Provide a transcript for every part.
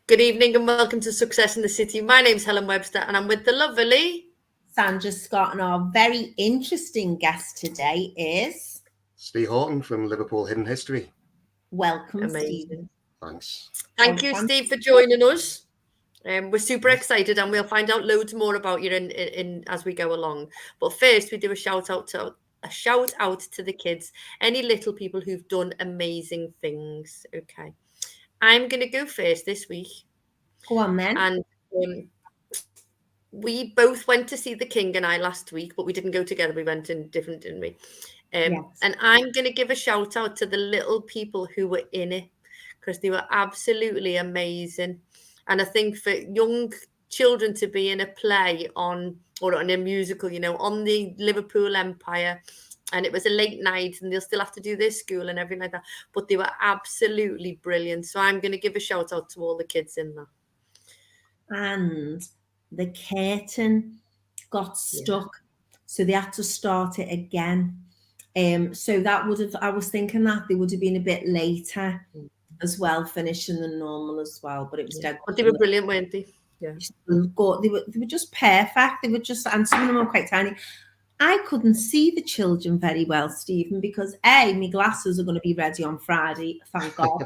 Good evening and welcome to Success in the City. My name's Helen Webster and I'm with the lovely Sandra Scott, and our very interesting guest today is Steven Horton from Liverpool Hidden History. Welcome, Amazing. Steve. Thanks. Thank you, Steve, for joining us. We're super excited and we'll find out loads more about you in as we go along. But first, we do a shout out to the kids, any little people who've done amazing things. Okay. I'm going to go first this week. Go on then. And we both went to see The King and I last week, but we didn't go together. We went in different, didn't we? Yes. And I'm going to give a shout out to the little people who were in it because they were absolutely amazing. And I think for young children to be in a play or on a musical, on the Liverpool Empire, and it was a late night and they'll still have to do their school and everything like that, but they were absolutely brilliant. So I'm going to give a shout out to all the kids in there. And the curtain got stuck, so they had to start it again. So that would have, I was thinking that they would have been a bit later as well, finishing than normal as well. But it was dead. But they were brilliant, weren't they? Yeah. They were just perfect. They were just, and some of them were quite tiny. I couldn't see the children very well, Stephen, because A, my glasses are going to be ready on Friday, thank God.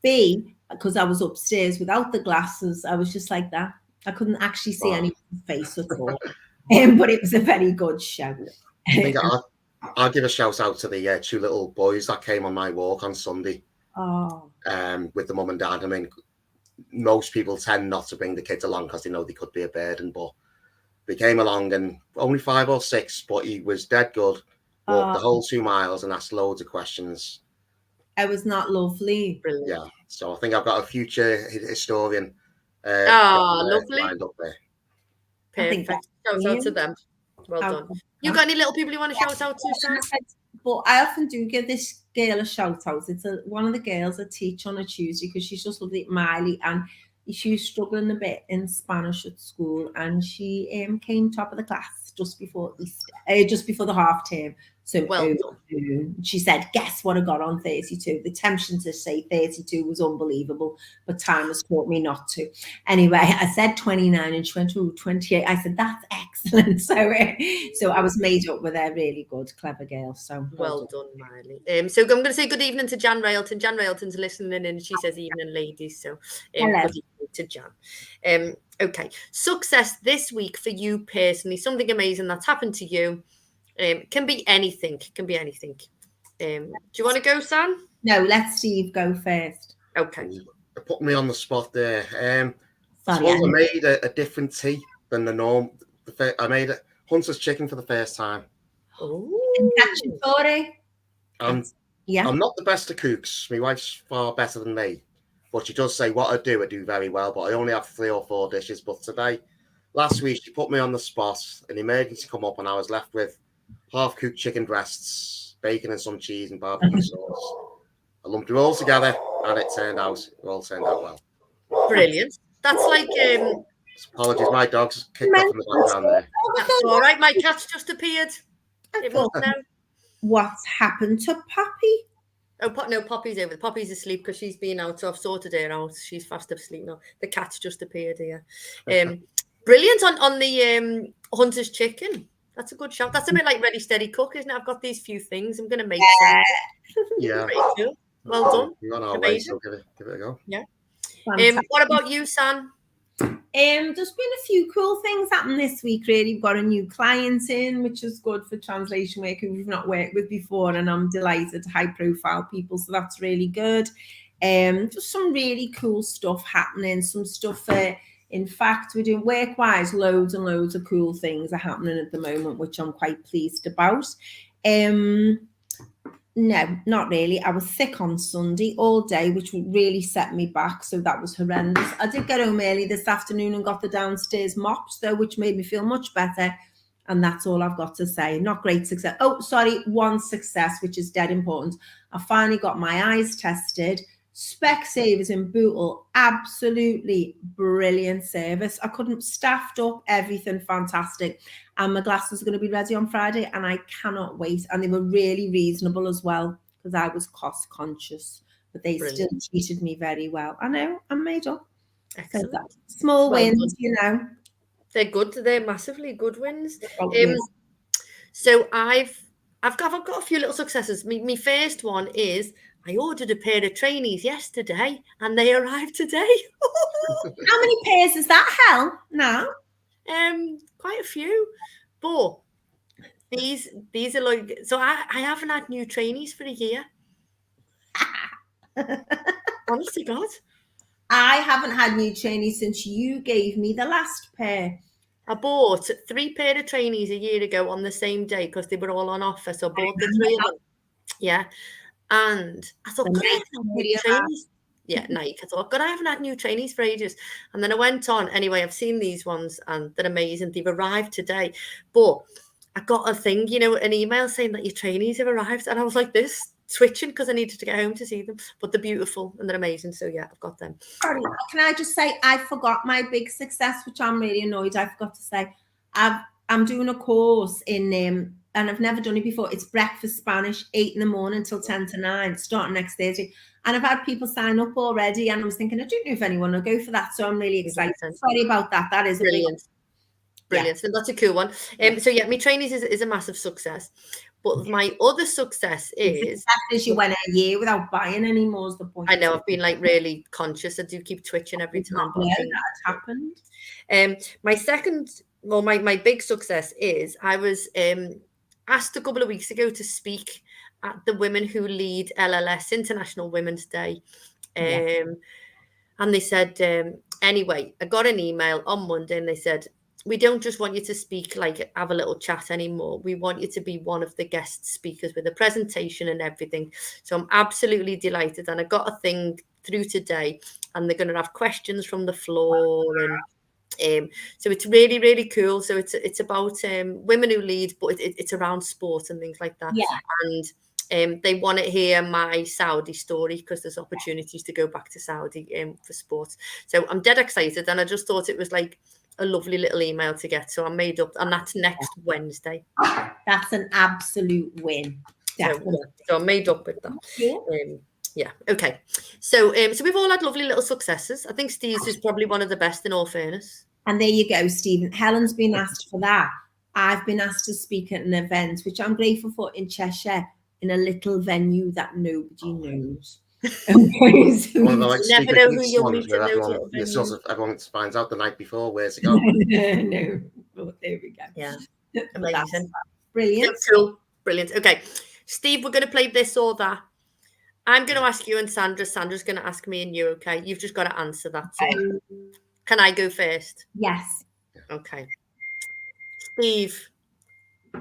B, because I was upstairs without the glasses, I was just like that. I couldn't actually see anyone's face at all. But it was a very good show. I think I'll give a shout out to the two little boys that came on my walk on Sunday. Oh. With the mum and dad. I mean, most people tend not to bring the kids along because they know they could be a burden, but they came along and only 5 or 6, but he was dead good. Walked the whole 2 miles and asked loads of questions. It was not lovely. Brilliant. Yeah, so I think I've got a future historian. Lovely. Lined up there. Perfect. Shout out to them. Well done. You got any little people you want to shout out to, Sam? But I often do give this girl a shout out. It's one of the girls I teach on a Tuesday because she's just lovely, Miley, and she was struggling a bit in Spanish at school, and she came top of the class just before Easter, just before the half term. So she said, guess what I got on 32? The temptation to say 32 was unbelievable, but time has taught me not to. Anyway, I said 29 and she went, 28. I said, that's excellent. So I was made up with a really good, clever girl. So well done, Miley. So I'm going to say good evening to Jan Railton. Jan Railton's listening and she says evening, ladies. So good evening to Jan. Okay, success this week for you personally, something amazing that's happened to you. Can be anything. Do you want to go, Sam? No, let Steve go first. Okay. Put me on the spot there. Sorry, I made a different tea than the norm. I made a Hunter's chicken for the first time. Oh. I'm not the best of cooks. My wife's far better than me. But she does say what I do very well. But I only have 3 or 4 dishes. But last week, she put me on the spot. An emergency come up and I was left with half-cooked chicken breasts, bacon and some cheese and barbecue sauce. I lumped it all together and it all turned out well. Brilliant. That's like... Apologies, my dog's kicked off in the background there. That's all right, my cat's just appeared. What's happened to Poppy? Oh, no, Poppy's over. Poppy's asleep because she's been out, so I've sorted her out. She's fast asleep now. The cat's just appeared here. Brilliant on the Hunter's chicken. That's a good shout. That's a bit like Ready, Steady, Cook, isn't it? I've got these few things. I'm going to make some. Yeah. Cool. Well done. You're on our way, so give it a go. Yeah. What about you, Sam? There's been a few cool things happening this week, really. We've got a new client in, which is good for translation work who we've not worked with before, and I'm delighted, high-profile people, so that's really good. Just some really cool stuff happening, some stuff in fact, we're doing work-wise, loads and loads of cool things are happening at the moment, which I'm quite pleased about. No, not really. I was sick on Sunday all day, which really set me back. So that was horrendous. I did get home early this afternoon and got the downstairs mopped, though, which made me feel much better. And that's all I've got to say. Not great success. Oh, sorry, one success, which is dead important. I finally got my eyes tested. Specsavers in Bootle, absolutely brilliant service. I couldn't staffed up, everything fantastic. And my glasses are going to be ready on Friday and I cannot wait. And they were really reasonable as well because I was cost conscious, but they still treated me very well. I know, I'm made up. Excellent. Small Well wins, you know. They're good. They're massively good wins. Yes. So I've got a few little successes. My first one is I ordered a pair of trainees yesterday and they arrived today. How many pairs is that, Hel? No. Quite a few. But these are like, so I haven't had new trainees for a year. Honest to God. I haven't had new trainees since you gave me the last pair. I bought 3 pair of trainees a year ago on the same day because they were all on offer. So I bought the 3 of them. Yeah. And I thought, God, I haven't had new trainees. Yeah, Nike. I thought, God, I haven't had new trainees for ages. And then I went on. Anyway, I've seen these ones and they're amazing. They've arrived today. But I got a thing, you know, an email saying that your trainees have arrived. And I was like this, twitching because I needed to get home to see them. But they're beautiful and they're amazing. So yeah, I've got them. Sorry, can I just say I forgot my big success, which I'm really annoyed. I forgot to say I'm doing a course in and I've never done it before. It's breakfast Spanish, 8 in the morning till 10 to 9, starting next Thursday. And I've had people sign up already, and I was thinking, I don't know if anyone will go for that. So I'm really excited. Sorry about that. That is brilliant. Brilliant. So that's a cool one. So yeah, my trainees is a massive success. But my other success is you went a year without buying any more is the point. I know, I've been like really conscious. I do keep twitching every time. That happened. My second, well, my big success is I was asked a couple of weeks ago to speak at the Women Who Lead LLS International Women's Day. And they said, anyway, I got an email on Monday and they said, we don't just want you to speak, like have a little chat anymore. We want you to be one of the guest speakers with a presentation and everything. So I'm absolutely delighted. And I got a thing through today and they're going to have questions from the floor. And so it's really, really cool. So it's about women who lead, but it's around sport and things like that. Yeah. And they want to hear my Saudi story because there's opportunities to go back to Saudi for sports. So I'm dead excited. And I just thought it was like a lovely little email to get. So I made up, and that's next Wednesday. That's an absolute win. So I made up with that. Yeah. Okay. So we've all had lovely little successes. I think Steve's is probably one of the best, in all fairness. And there you go, Stephen. Helen's been asked for that. I've been asked to speak at an event, which I'm grateful for, in Cheshire, in a little venue that nobody knows. One of the, like, never know who you'll meet. Everyone finds out the night before where's it go. No, but there we go. Yeah, amazing, brilliant, cool, brilliant. Okay, Steve, we're going to play this or that. I'm going to ask you and Sandra. Sandra's going to ask me and you. Okay, you've just got to answer that. So. Can I go first? Yes. Okay, Steve.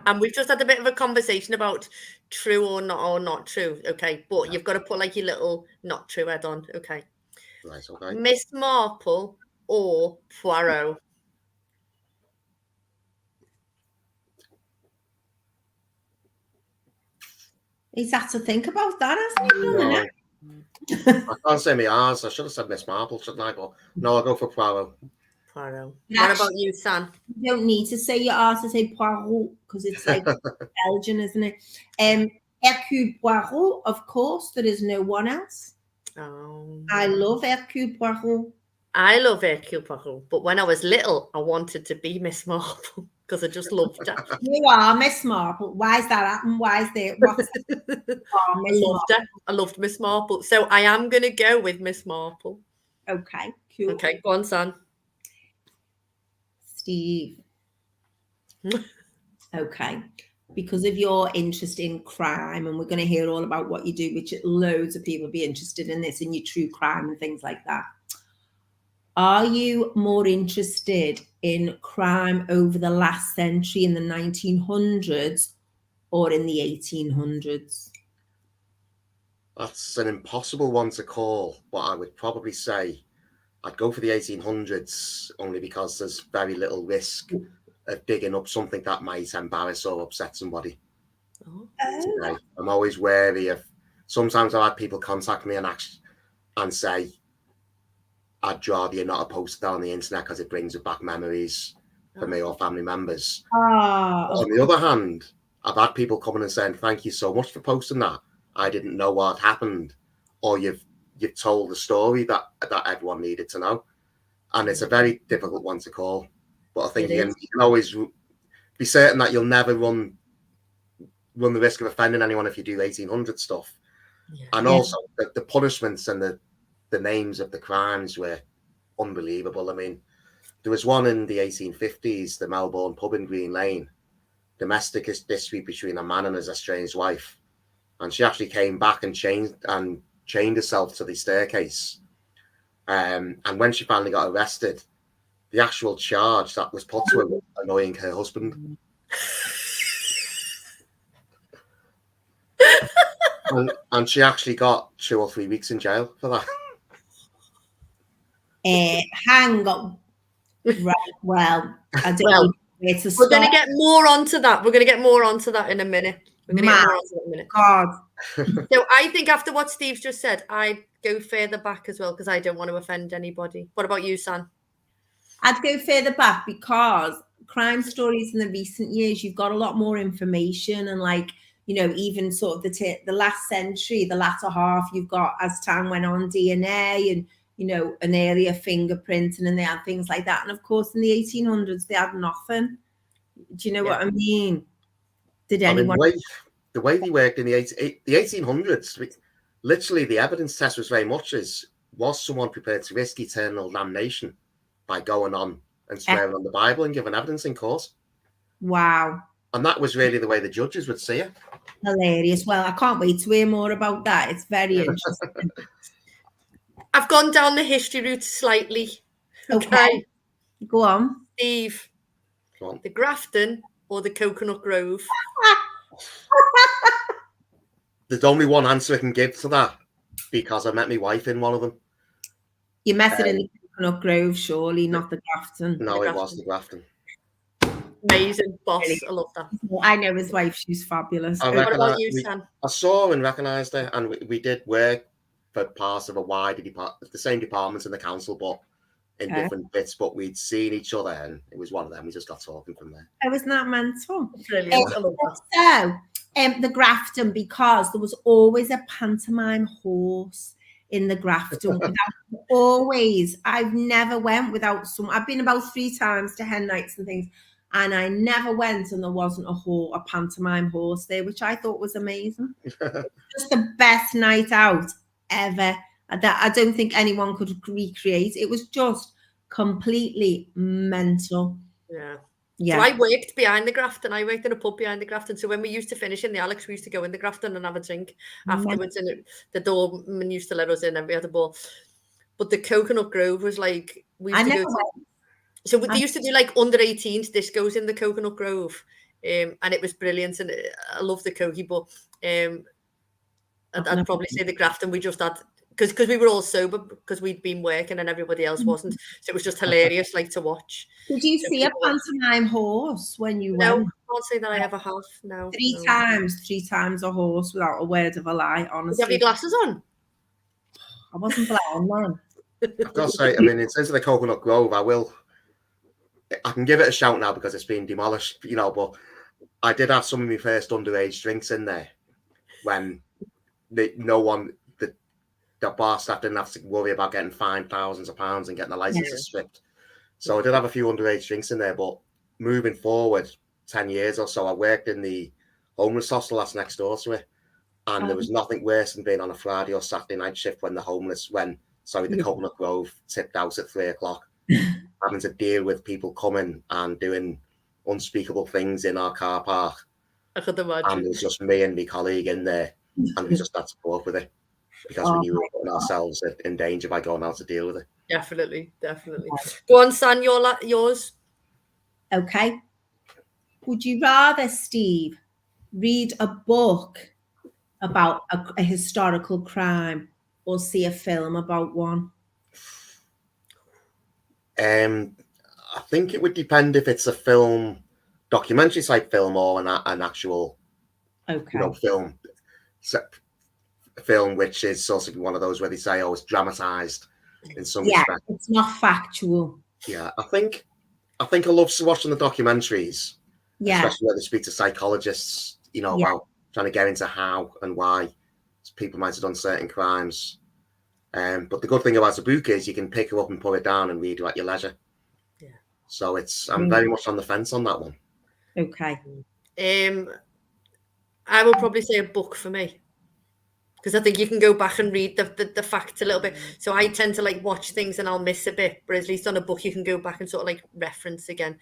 And we've just had a bit of a conversation about true or not true. Okay, but you've got to put like your little not true head on. Okay. Right. Okay. Miss Marple or Poirot? He's had to think about that, hasn't he? No. I can't say me ours. I should have said Miss Marple, shouldn't I? But no, I'll go for Poirot. Poirot. What about you, Sam? You don't need to say your arse to say Poirot because it's like Belgian, isn't it? Hercule Poirot, of course. There is no one else. Oh. I love Hercule Poirot. I love Hercule Poirot, but when I was little, I wanted to be Miss Marple because I just loved her. You are Miss Marple. Why is that happening? Why is there? I loved Miss Marple. So I am going to go with Miss Marple. Okay, cool. Okay, go on, Sam. Steve. Okay. Because of your interest in crime, and we're going to hear all about what you do, which loads of people be interested in this, in your true crime and things like that. Are you more interested in crime over the last century in the 1900s or in the 1800s? That's an impossible one to call, but I would probably say I'd go for the 1800s only because there's very little risk of digging up something that might embarrass or upset somebody. Today. I'm always wary of. Sometimes I've had people contact me and say, I'd rather you're not post that on the internet because it brings back memories for me or family members. On the other hand, I've had people coming and saying, thank you so much for posting that. I didn't know what happened. Or you've told the story that everyone needed to know. and it's a very difficult one to call. But I think you can always be certain that you'll never run the risk of offending anyone if you do 1800 stuff. Yeah. And also the punishments and the names of the crimes were unbelievable. I mean, there was one in the 1850s, the Melbourne pub in Green Lane, domestic dispute between a man and his estranged wife, and she actually came back and chained herself to the staircase. And when she finally got arrested, the actual charge that was put to her was annoying her husband. and she actually got 2 or 3 weeks in jail for that. Hang on. Right, well, I don't know where to start. We're going to get more onto that. We're going to get more onto that in a minute. We're going to get more onto that in a minute. God. So I think after what Steve's just said, I'd go further back as well because I don't want to offend anybody. What about you, San? I'd go further back because crime stories in the recent years, you've got a lot more information and even sort of the last century, the latter half, you've got, as time went on, DNA and, an earlier fingerprinting, and they had things like that. And of course, in the 1800s, they had nothing. Do you know what I mean? Did anyone? The way they worked in the 1800s, literally the evidence test was very much was someone prepared to risk eternal damnation by going on and swearing on the Bible and giving evidence in court? Wow. And that was really the way the judges would see it. Hilarious. Well, I can't wait to hear more about that. It's very interesting. I've gone down the history route slightly. Okay. Go on. Steve, Go on. The Grafton or the Coconut Grove? There's only one answer I can give to that because I met my wife in one of them. You met it in the Coconut Grove, surely, not the Grafton. No, it was the Grafton. Amazing, boss. I love that. I know his wife. She's fabulous. What about you, Sam? I saw and recognised her, and we did work for parts of a wider the same departments in the council, but in different bits. But we'd seen each other, and it was one of them. We just got talking from there. Oh, wasn't that mental? Brilliant. I love that. So, the Grafton, because there was always a pantomime horse in the Grafton. I've never went without some. I've been about 3 times to hen nights and things, and I never went and there wasn't a pantomime horse there, which I thought was amazing. Just the best night out ever. That I don't think anyone could recreate. It was just completely mental. Yeah. Yeah. So I worked behind the Grafton. I worked in a pub behind the Grafton. So when we used to finish in the Alex, we used to go in the Grafton and have a drink afterwards. And the doorman used to let us in and we had a ball. But the Coconut Grove was like, we used to go to. So they used to do like under 18s discos in the Coconut Grove. And it was brilliant. And I love the Cokie, but I'd probably say the Grafton, we just had, because we were all sober because we'd been working and everybody else wasn't. So it was just hilarious, to watch. Did you see a pantomime horse when you went? No, I can't say that I ever have. No. 3 times a horse without a word of a lie, honestly. Did you have your glasses on? I wasn't blind, man. I've got to say, in terms of the Coconut Grove, I can give it a shout now because it's been demolished, but I did have some of my first underage drinks in there when the bar staff didn't have to worry about getting fined thousands of pounds and getting the licenses stripped. So I did have a few underage drinks in there, but moving forward 10 years or so, I worked in the homeless hostel that's next door to it. And there was nothing worse than being on a Friday or Saturday night shift when the Coconut Grove tipped out at 3:00, having to deal with people coming and doing unspeakable things in our car park. I could imagine. And it was just me and my colleague in there, and we just had to put up with it because we knew we were putting ourselves in danger by going out to deal with it. Definitely. Go on, San, yours. Okay. Would you rather, Steve, read a book about a historical crime or see a film about one? I think it would depend if it's a film, documentary type film, or an actual film which is sort of one of those where they say, it's dramatized in some respect. It's not factual. Yeah, I think I love watching the documentaries, especially where they speak to psychologists, about trying to get into how and why people might have done certain crimes. But the good thing about a book is you can pick it up and put it down and read it at your leisure. Yeah. So I'm very much on the fence on that one. Okay. I will probably say a book for me, because I think you can go back and read the facts a little bit. So I tend to like watch things and I'll miss a bit, but at least on a book you can go back and sort of like reference again.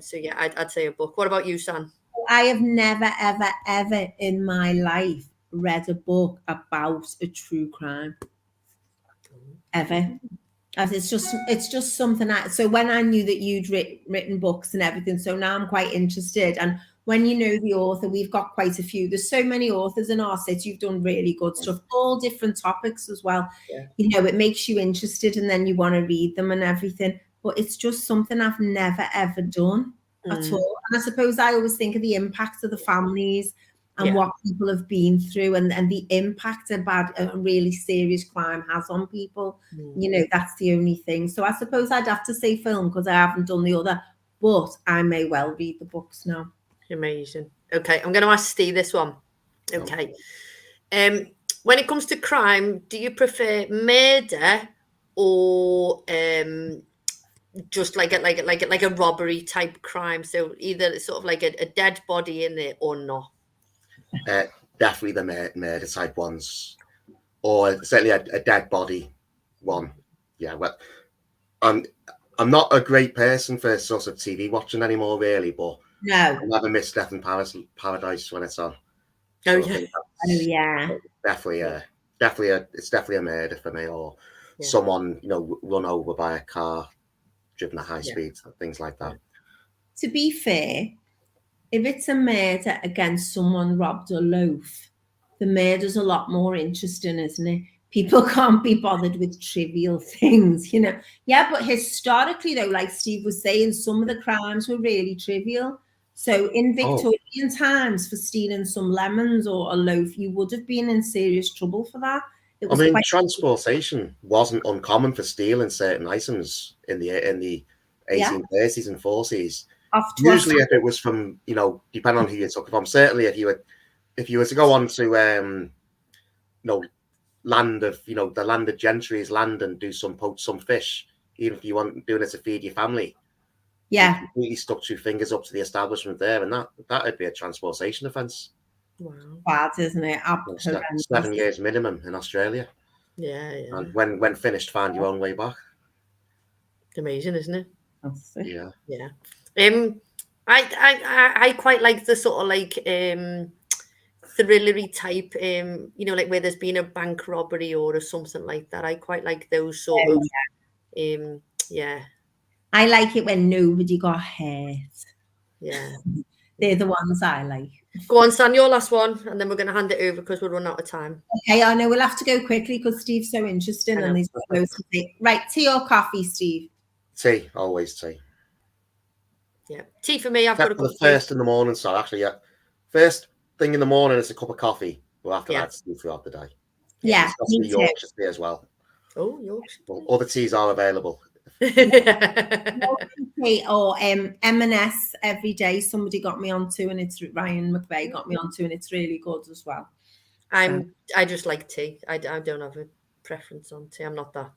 So yeah, I'd say a book. What about you, Sam? I have never, ever, ever in my life read a book about a true crime. Ever. It's just something. So when I knew that you'd written books and everything, so now I'm quite interested. And when you know the author, we've got quite a few. There's so many authors in our city who've done really good stuff, all different topics as well. Yeah. You know, it makes you interested, and then you want to read them and everything. But it's just something I've never ever done at all. And I suppose I always think of the impact of the families and what people have been through, and the impact a really serious crime has on people. You know, that's the only thing. So I suppose I'd have to say film, because I haven't done the other, but I may well read the books now. Amazing. Okay, I'm going to ask Steve this one. Okay. When it comes to crime, do you prefer murder or just like a robbery type crime? So either sort of like a dead body in there or not? Definitely the murder type ones, or certainly a dead body one. Yeah, well, I'm not a great person for sort of TV watching anymore, really, but No. I never miss Death in Paradise when it's on. Oh, So yeah. Definitely a murder for me, or someone run over by a car, driven at high speed, things like that. To be fair, if it's a murder against someone robbed a loaf, the murder's a lot more interesting, isn't it? People can't be bothered with trivial things, you know. Yeah, but historically, though, like Steve was saying, some of the crimes were really trivial. So in Victorian times, for stealing some lemons or a loaf, you would have been in serious trouble for that. I mean, transportation wasn't uncommon for stealing certain items in the 1830s and 40s. Usually, if it was from, depending on who you took it from, certainly if you were to go on to, land of, the landed gentry's land and do poach some fish, even if you weren't doing it to feed your family. Yeah. You completely stuck 2 fingers up to the establishment there, and that'd be a transportation offence. Wow. Bad, isn't it? 7 years minimum in Australia. Yeah. And when finished, find your own way back. Amazing, isn't it? Yeah. Yeah. I quite like the sort of like thrillery type, like where there's been a bank robbery or something like that. I quite like those sort of. Yeah. I like it when nobody got hurt. Yeah. They're the ones I like. Go on, Stan, your last one, and then we're going to hand it over because we're running out of time. Okay, I know we'll have to go quickly because Steve's so interested in these videos. Right, tea or coffee, Steve? Tea, always tea. Yeah, tea for me. I've got a the first in the morning. So actually, first thing in the morning is a cup of coffee. But after that, it's tea throughout the day. Yeah, me too. Yorkshire tea as well. Oh, Yorkshire. Well, other teas are available. Or M&S every day. Somebody got me onto, and it's Ryan McVeigh got me onto, and it's really good as well. I just like tea. I don't have a preference on tea. I'm not that.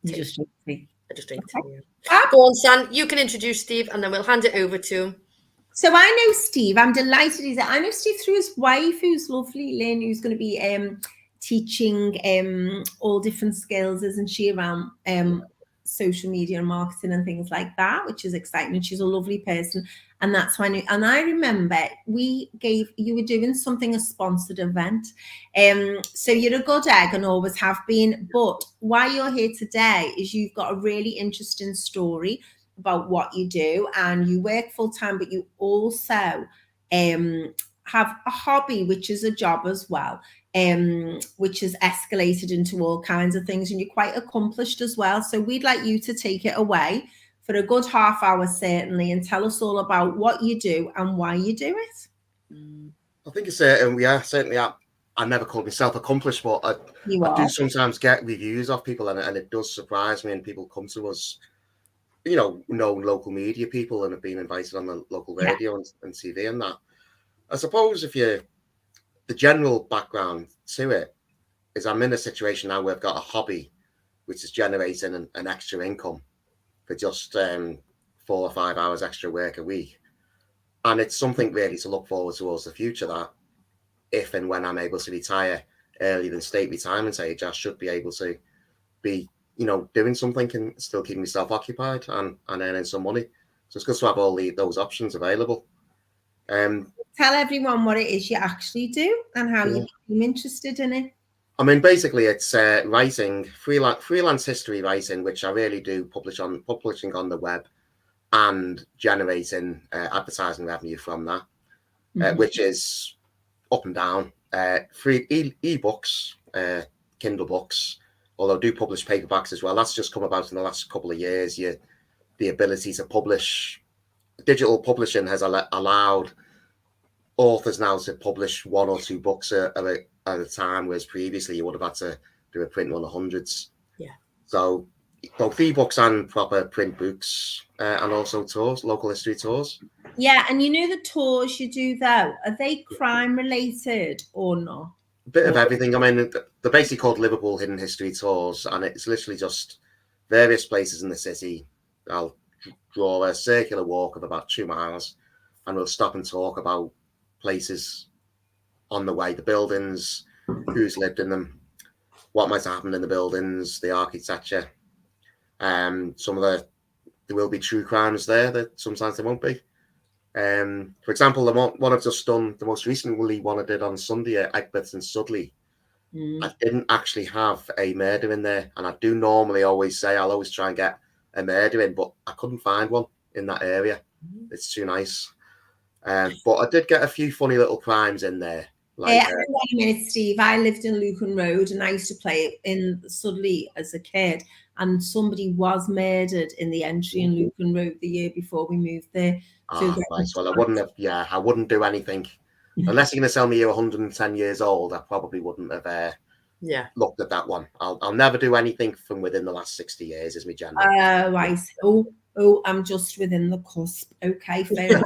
You just drink tea. I just drink tea. Yeah. Go on, Sam. You can introduce Steve, and then we'll hand it over to him. So I know Steve. I'm delighted. I know Steve through his wife, who's lovely, Lynn, who's going to be teaching all different skills, isn't she, around social media and marketing and things like that, which is exciting. She's a lovely person, and that's why I remember you were doing a sponsored event, so you're a good egg and always have been, but why you're here today is you've got a really interesting story about what you do, and you work full-time, but you also have a hobby, which is a job as well, which has escalated into all kinds of things, and you're quite accomplished as well. So we'd like you to take it away for a good half hour, certainly, and tell us all about what you do and why you do it. I think it's certainly I never called myself accomplished, but I do sometimes get reviews of people, and it does surprise me, and people come to us, know local media people and have been invited on the local radio and TV and that. I suppose the general background to it is I'm in a situation now where I've got a hobby which is generating an extra income for just 4 or 5 hours extra work a week. And it's something really to look forward towards the future, that if and when I'm able to retire earlier than state retirement age, I should be able to be, doing something and still keeping myself occupied and earning some money. So it's good to have all those options available. Tell everyone what it is you actually do and how you became interested in it. I mean, basically, it's writing, freelance history writing, which I really do publishing on the web and generating advertising revenue from that, which is up and down. Free e-books, Kindle books, although I do publish paperbacks as well. That's just come about in the last couple of years. The ability to publish, digital publishing has allowed authors now to publish 1 or 2 books at a time, whereas previously you would have had to do a print run of hundreds. Yeah. So both e-books and proper print books, and also tours, local history tours. Yeah, and the tours you do though, are they crime related or not? A bit of everything. I mean, they're basically called Liverpool Hidden History Tours, and it's literally just various places in the city. I'll draw a circular walk of about 2 miles, and we'll stop and talk about places on the way, the buildings, who's lived in them, what might have happened in the buildings, the architecture. There will be true crimes there that sometimes there won't be. For example, the one I've just done, the most recently one I did on Sunday at Egberts and Sudley, I didn't actually have a murder in there. And I do normally always say I'll always try and get a murder in, but I couldn't find one in that area. It's too nice. But I did get a few funny little crimes in there. Hang on a minute, Steve. I lived in Lucan Road and I used to play in Sudley as a kid, and somebody was murdered in the entry in Lucan Road the year before we moved there. Right. Well, I wouldn't do anything. Unless you're going to tell me you're 110 years old, I probably wouldn't have looked at that one. I'll never do anything from within the last 60 years, is my general. Right. I'm just within the cusp. Okay, fair enough.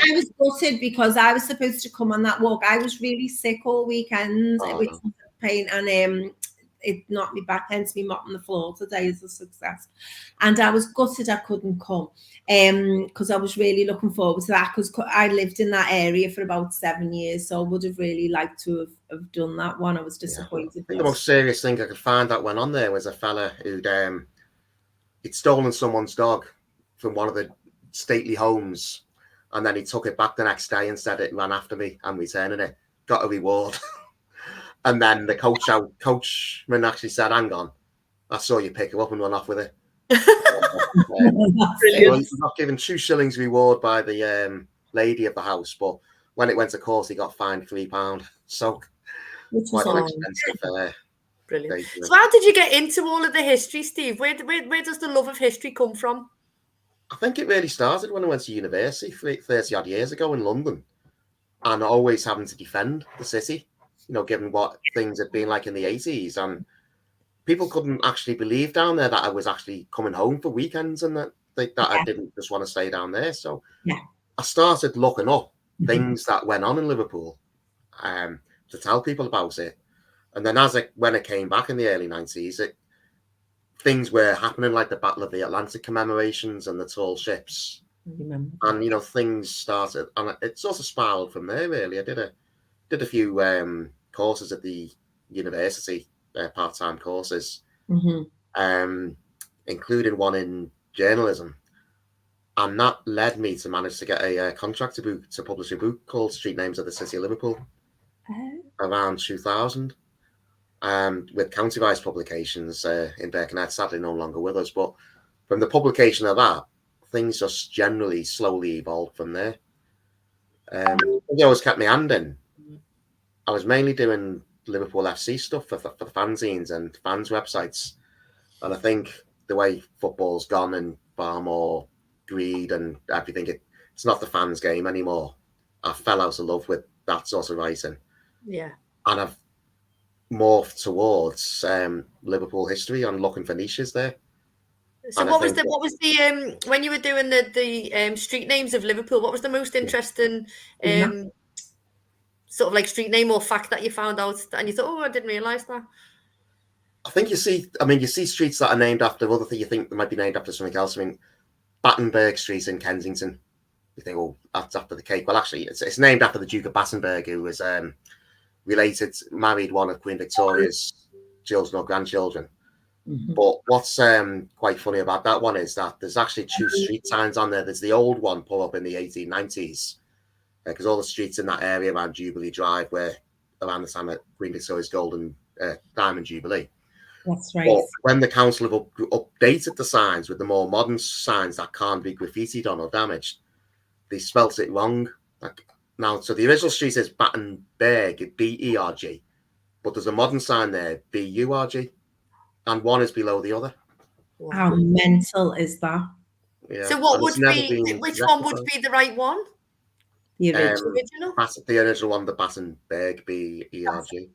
I was gutted because I was supposed to come on that walk. I was really sick all weekend, which was a pain, and it knocked me back. Hence me mopping the floor today is a success. And I was gutted I couldn't come because I was really looking forward to that, because I lived in that area for about 7 years, so I would have really liked to have done that one. I was disappointed. I think the most serious thing I could find that went on there was a fella who'd stolen someone's dog from one of the stately homes, and then he took it back the next day and said it ran after me and returning it, got a reward. And then the coachman actually said, "Hang on, I saw you pick her up and run off with it." Brilliant. Not given 2 shillings reward by the lady of the house, but when it went to court, he got fined £3. So quite an expensive. Brilliant. So how did you get into all of the history, Steve? Where does the love of history come from? I think it really started when I went to university 30 odd years ago in London, and always having to defend the city, given what things had been like in the 80s. And people couldn't actually believe down there that I was actually coming home for weekends, and that I didn't just want to stay down there. So I started looking up things that went on in Liverpool to tell people about it. And then when it came back in the early 90s, things were happening, like the Battle of the Atlantic commemorations and the tall ships. And, things started, and it sort of spiraled from there, really. I did a few courses at the university, part-time courses, including one in journalism. And that led me to manage to get a contract to publish a book called Street Names of the City of Liverpool around 2000. With County Vice Publications in Birkenhead, sadly no longer with us. But from the publication of that, things just generally slowly evolved from there. It always kept me hand in. I was mainly doing Liverpool FC stuff for fanzines and fans' websites. And I think the way football's gone and far more greed and everything, it's not the fans' game anymore. I fell out of love with that sort of writing. Yeah. And I've morphed towards Liverpool history and looking for niches there. So what was the when you were doing the street names of Liverpool, what was the most interesting sort of like street name or fact that you found out and you thought, I didn't realise that? I think you see streets that are named after other things. You think they might be named after something else. I mean, Battenberg Street in Kensington. You think, oh, that's after the cake. Well, actually, it's named after the Duke of Battenberg, who was married one of Queen Victoria's children or grandchildren. Mhm. But what's quite funny about that one is that there's actually two street signs on there. There's the old one put up in the 1890s, because all the streets in that area around Jubilee Drive were around the time of Queen Victoria's Golden Diamond Jubilee. That's right. But when the council have updated the signs with the more modern signs that can't be graffitied on or damaged, they spelt it wrong. Now, so the original street is Battenberg, B-E-R-G, but there's a modern sign there, B-U-R-G, and one is below the other. How mental is that? Yeah. So what would be, which one would be the right one? The original. The original one, the Battenberg, B-E-R-G.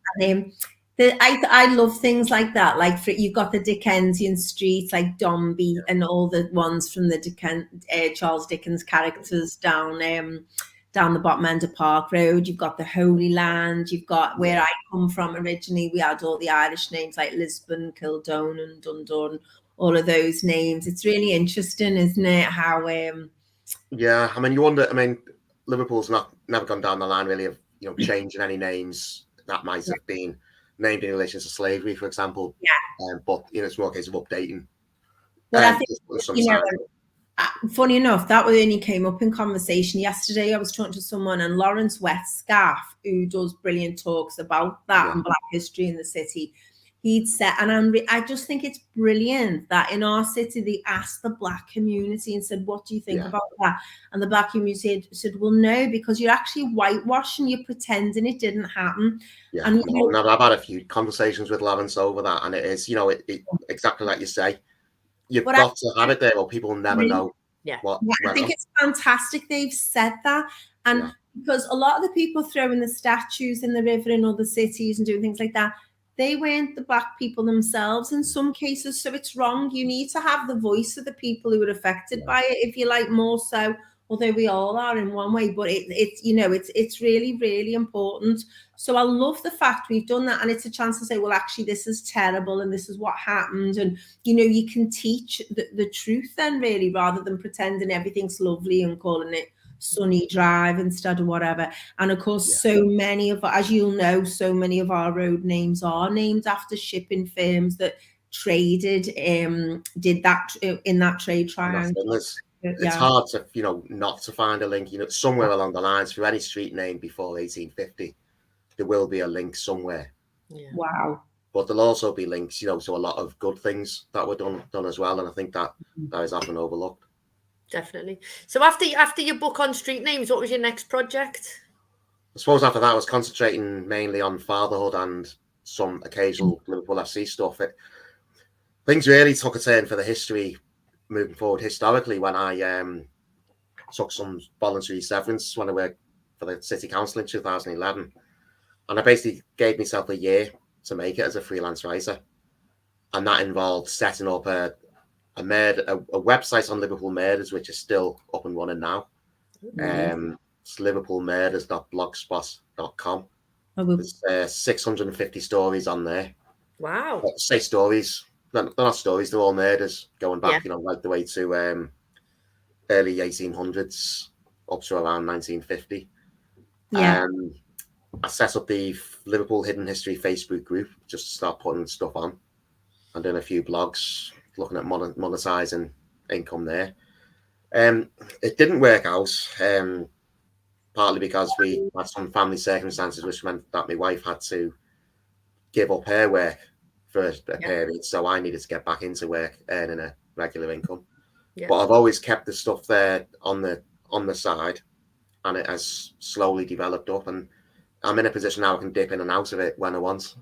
I love things like that. Like you've got the Dickensian streets, like Dombey, and all the ones from the Charles Dickens characters down the bottom end of Park Road. You've got the Holy Land. You've got where I come from originally. We had all the Irish names like Lisbon, Kildone, and Dundon. All of those names. It's really interesting, isn't it? How yeah, I mean, you wonder. I mean, Liverpool's never gone down the line really of changing any names that might have been named in relation to slavery, for example. Yeah. But it's more a case of updating. But I think funny enough, that only came up in conversation yesterday. I was talking to someone, and Lawrence Westgaff, who does brilliant talks about that and Black history in the city, he'd said, and I just think it's brilliant that in our city they asked the Black community and said, what do you think about that? And the Black community said, well, no, because you're actually whitewashing, you're pretending it didn't happen. Yeah, and I've had a few conversations with Lawrence over that, and it is, it exactly like you say, you've got to have it there, or people never know. I think it's fantastic they've said that, and because a lot of the people throwing the statues in the river in other cities and doing things like that, they weren't the Black people themselves in some cases, so it's wrong. You need to have the voice of the people who are affected by it, if you like, more so. Although we all are in one way, but it's really, really important. So I love the fact we've done that, and it's a chance to say, well, actually, this is terrible, and this is what happened, and you can teach the truth then, really, rather than pretending everything's lovely and calling it Sunny Drive instead of whatever. And of course, so many of, as you'll know, so many of our road names are named after shipping firms that traded, did that in that trade triangle. It's hard to, not to find a link, somewhere along the lines for any street name before 1850, there will be a link somewhere. Yeah. Wow. But there'll also be links, to a lot of good things that were done as well. And I think that is often overlooked. Definitely. So after your book on street names, what was your next project? I suppose after that I was concentrating mainly on fatherhood and some occasional Liverpool FC stuff. Things really took a turn for the history moving forward historically when I took some voluntary severance when I worked for the City Council in 2011. And I basically gave myself a year to make it as a freelance writer. And that involved setting up a website on Liverpool Murders, which is still up and running now. It's liverpoolmurders.blogspot.com. There's 650 stories on there. Wow. Say stories. They're not stories, they're all murders going back, right the way to early 1800s up to around 1950. I set up the Liverpool Hidden History Facebook group just to start putting stuff on and doing a few blogs, looking at monetizing income there. It didn't work out, partly because we had some family circumstances which meant that my wife had to give up her work for a period, so I needed to get back into work, earning a regular income. But I've always kept the stuff there on the side, and it has slowly developed up, and I'm in a position now I can dip in and out of it when I want.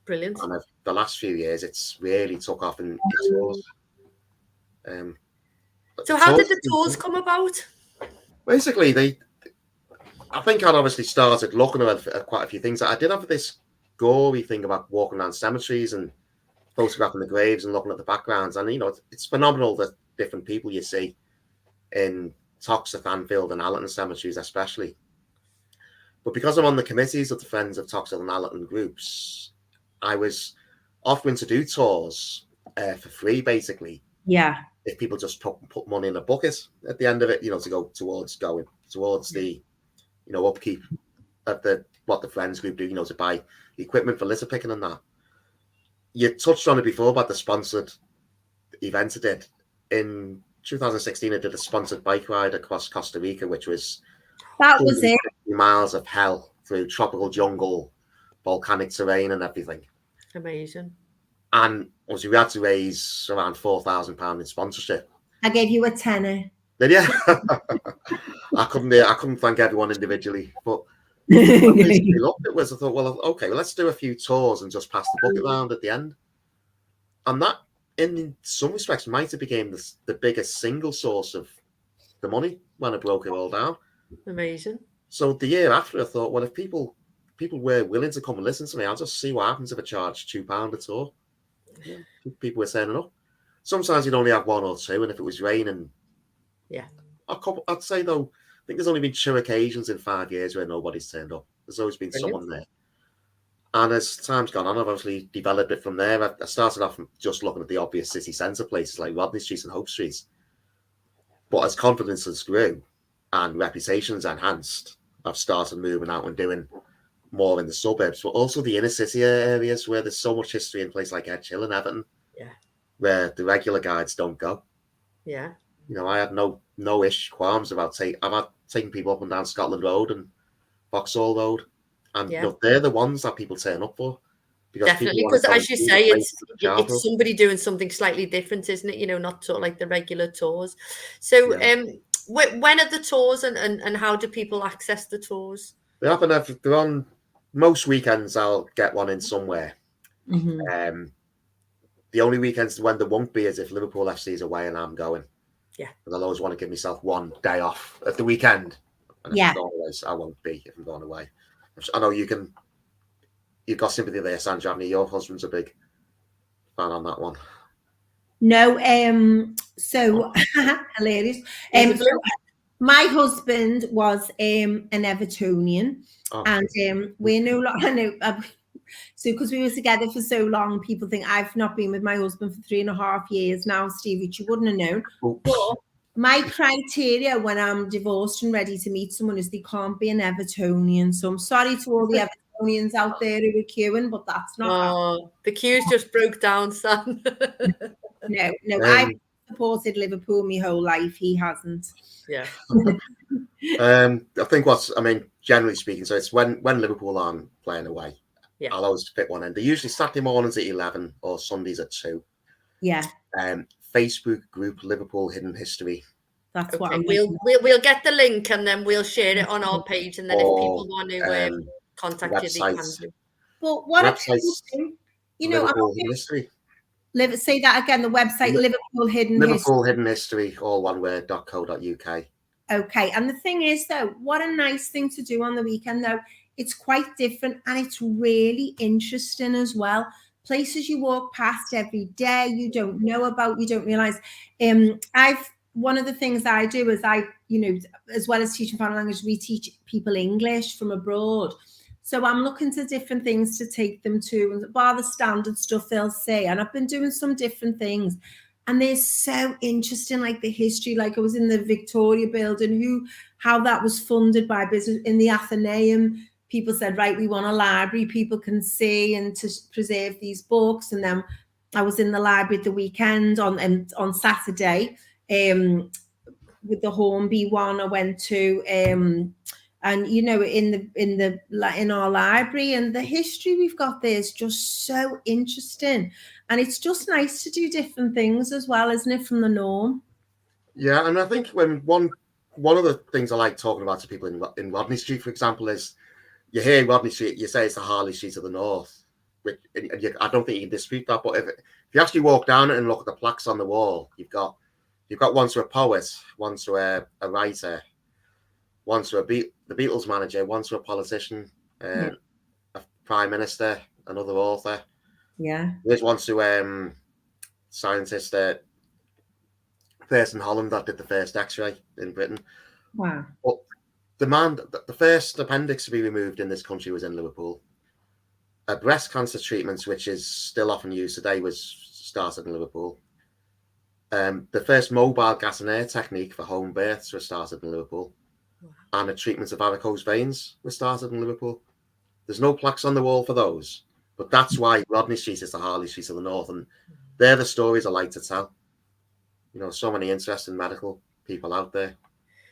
Brilliant. And the last few years, it's really took off in tours. So how did the tours come about? Basically, I think I'd obviously started looking at quite a few things. I did have this gory thing about walking around cemeteries and photographing the graves and looking at the backgrounds. And, it's phenomenal the different people you see in Toxteth, Anfield and Allerton cemeteries especially. But because I'm on the committees of the Friends of Toxteth and Allerton groups, I was offering to do tours for free, basically. Yeah. If people just put money in a bucket at the end of it, to go towards the, upkeep of what the friends group do, to buy equipment for litter picking and that. You touched on it before about the sponsored event I did. In 2016, I did a sponsored bike ride across Costa Rica, which was That was it. miles of hell through tropical jungle, volcanic terrain and everything. Amazing. And obviously we had to raise around £4,000 in sponsorship. I gave you a tenner. Did you? I couldn't thank everyone individually, but I basically loved it. I thought, well, okay, let's do a few tours and just pass the bucket round at the end. And that, in some respects, might have became the biggest single source of the money when I broke it all down. Amazing. So the year after, I thought, well, if people were willing to come and listen to me, I'll just see what happens if I charge £2 a tour. Yeah, people were turning up. Sometimes you'd only have one or two, and if it was raining, I'd say though, I think there's only been 2 occasions in 5 years where nobody's turned up. There's always been someone there. And as time's gone on, I've obviously developed it from there. I started off just looking at the obvious city centre places like Rodney Street and Hope Street. But as confidence has grew and reputation's enhanced, I've started moving out and doing more in the suburbs, but also the inner city areas where there's so much history in places like Edge Hill and Everton, where the regular guides don't go. Yeah. I had no qualms about taking people up and down Scotland Road and Vauxhall Road, and they're the ones that people turn up for. Definitely, because as you say, it's somebody doing something slightly different, isn't it? Not sort of like the regular tours. So, when are the tours, and how do people access the tours? They happen they're on most weekends. I'll get one in somewhere. Mm-hmm. The only weekends when there won't be is if Liverpool FC is away and I'm going. Yeah, because I'll always want to give myself one day off at the weekend. And if I'm going away, I won't be if I'm going away. I know you've got sympathy there, Sandra, haven't you? Your husband's a big fan on that one. No, so hilarious. So my husband was an Evertonian, and we're no longer. So because we were together for so long, people think I've not been with my husband for 3.5 years now, Steve, which you wouldn't have known. Oops. But my criteria when I'm divorced and ready to meet someone is they can't be an Evertonian. So I'm sorry to all the Evertonians out there who are queuing, but that's not happening. The queues just broke down, Sam. No, I've supported Liverpool my whole life. He hasn't. Yeah. I think generally speaking, so it's when Liverpool aren't playing away. Yeah. I'll always fit one in. They're usually Saturday mornings at 11 or Sundays at 2. Yeah. Facebook group Liverpool Hidden History. That's what we'll get the link and then we'll share it on our page, and then if people want to contact you, they can do. But what website, Liverpool Hidden History. Say that again. The website Liverpool Hidden History, all one word, .co.uk. Okay, and the thing is, though, what a nice thing to do on the weekend, though. It's quite different and it's really interesting as well. Places you walk past every day, you don't know about, you don't realize. One of the things I do is as well as teaching foreign language, we teach people English from abroad. So I'm looking to different things to take them to, and bar the standard stuff they'll say. And I've been doing some different things. And they're so interesting, like the history, like I was in the Victoria building, how that was funded by business in the Athenaeum. People said, right, we want a library people can see and to preserve these books. And then I was in the library at the weekend on Saturday with the Hornby one I went to, and in our library, and the history we've got there is just so interesting. And it's just nice to do different things as well, isn't it, from the norm? Yeah, and I think when one of the things I like talking about to people in Rodney Street, for example, is you hear Rodney Street, you say it's the Harley Street of the North. I don't think you can dispute that, but if you actually walk down it and look at the plaques on the wall, you've got one to a poet, one to a writer, one to the Beatles manager, one to a politician, a prime minister, another author. Yeah. There's one to scientist, first in Holland that did the first X-ray in Britain. Wow. But the first appendix to be removed in this country was in Liverpool. a breast cancer treatment, which is still often used today, was started in Liverpool. The first mobile gas and air technique for home births was started in Liverpool. Wow. And a treatment of varicose veins was started in Liverpool. There's no plaques on the wall for those, but that's why Rodney Street is the Harley Street of the North, and they're the stories I like to tell. You know, so many interesting medical people out there.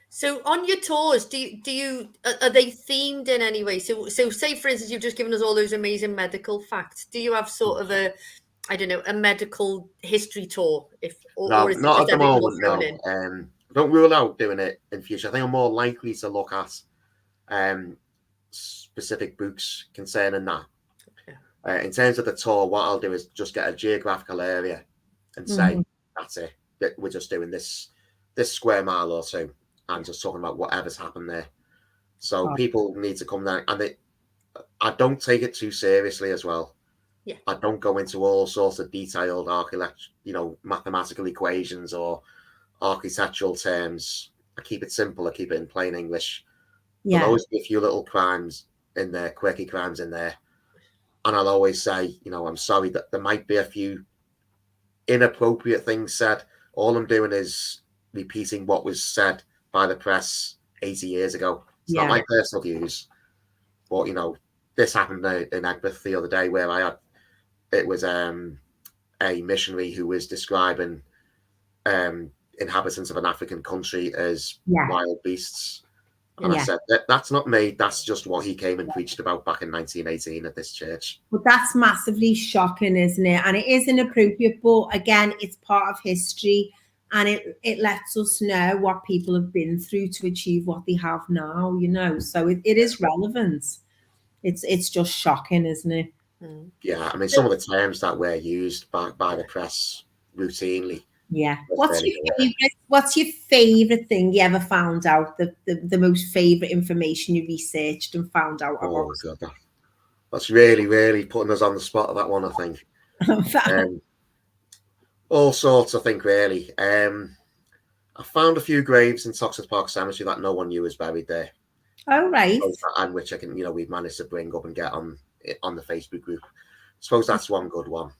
So on your tours, are they themed in any way? So say for instance, you've just given us all those amazing medical facts. Do you have sort of a medical history tour? No, or is it not just at the everything moment. thrown No, in? don't rule out doing it in future. I think I'm more likely to look at specific books concerning that. Yeah. In terms of the tour, what I'll do is just get a geographical area and say that's it. We're just doing this square mile or so, and just talking about whatever's happened there. So people need to come there, and I don't take it too seriously as well. Yeah. I don't go into all sorts of detailed mathematical equations or architectural terms. I keep it simple. I keep it in plain English. Yeah. There'll always be a few little crimes in there, quirky crimes in there. And I'll always say, I'm sorry that there might be a few inappropriate things said. All I'm doing is repeating what was said by the press 80 years ago. It's not my personal views. But, this happened in Egbert the other day where it was a missionary who was describing inhabitants of an African country as wild beasts. And I said, that's not me. That's just what he came and preached about back in 1918 at this church. But that's massively shocking, isn't it? And it is inappropriate. But again, it's part of history. And it lets us know what people have been through to achieve what they have now, So it is relevant. It's just shocking, isn't it? Yeah, I mean, some of the terms that were used by the press routinely. Yeah. What's your favorite thing you ever found out? The most favorite information you researched and found out about? Oh God, that's really, really putting us on the spot of that one. I think all sorts. I think really. I found a few graves in Toxteth Park Cemetery that no one knew was buried there. Oh right. And which I can, we've managed to bring up and get on the Facebook group. I suppose that's one good one.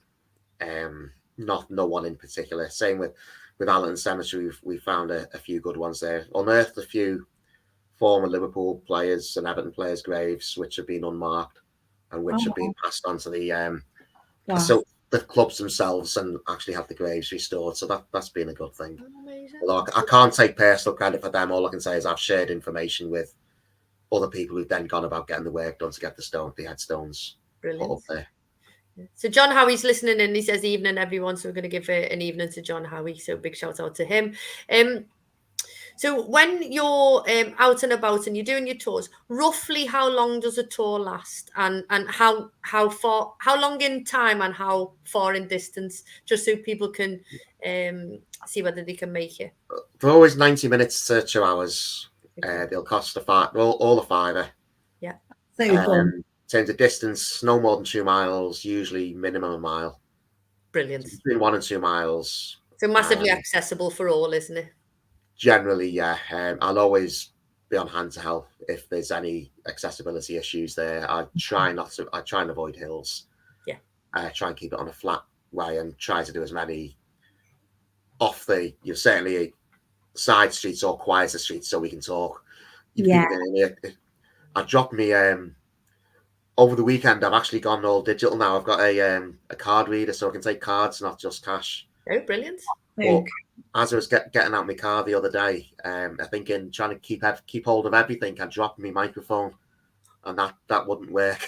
No one in particular. Same with Allerton Cemetery. We found a few good ones there. Unearthed a few former Liverpool players and Everton players' graves, which have been unmarked and which have been passed on to the clubs themselves and actually have the graves restored. So that's been a good thing. Although I can't take personal credit for them. All I can say is I've shared information with other people who've then gone about getting the work done to get the headstones put up there. So John Howie's listening and he says evening everyone, so we're going to give an evening to John Howie, so big shout out to him. So when you're out and about and you're doing your tours, roughly how long does a tour last, and how long in time and how far in distance, just so people can see whether they can make it? They're always 90 minutes to 2 hours. They'll cost all a fiver. Yeah. So in terms of distance, no more than 2 miles, usually minimum a mile. Brilliant. So between 1 and 2 miles. So massively accessible for all, isn't it? Generally, yeah. I'll always be on hand to help if there's any accessibility issues there. I try and avoid hills. Yeah. I try and keep it on a flat way and try to do as many off the, certainly side streets or quieter streets so we can talk. I dropped me over the weekend. I've actually gone all digital now. I've got a card reader so I can take cards, not just cash. Oh, brilliant. But as I was getting out my car the other day, I think in trying to keep hold of everything, I dropped my microphone and that wouldn't work.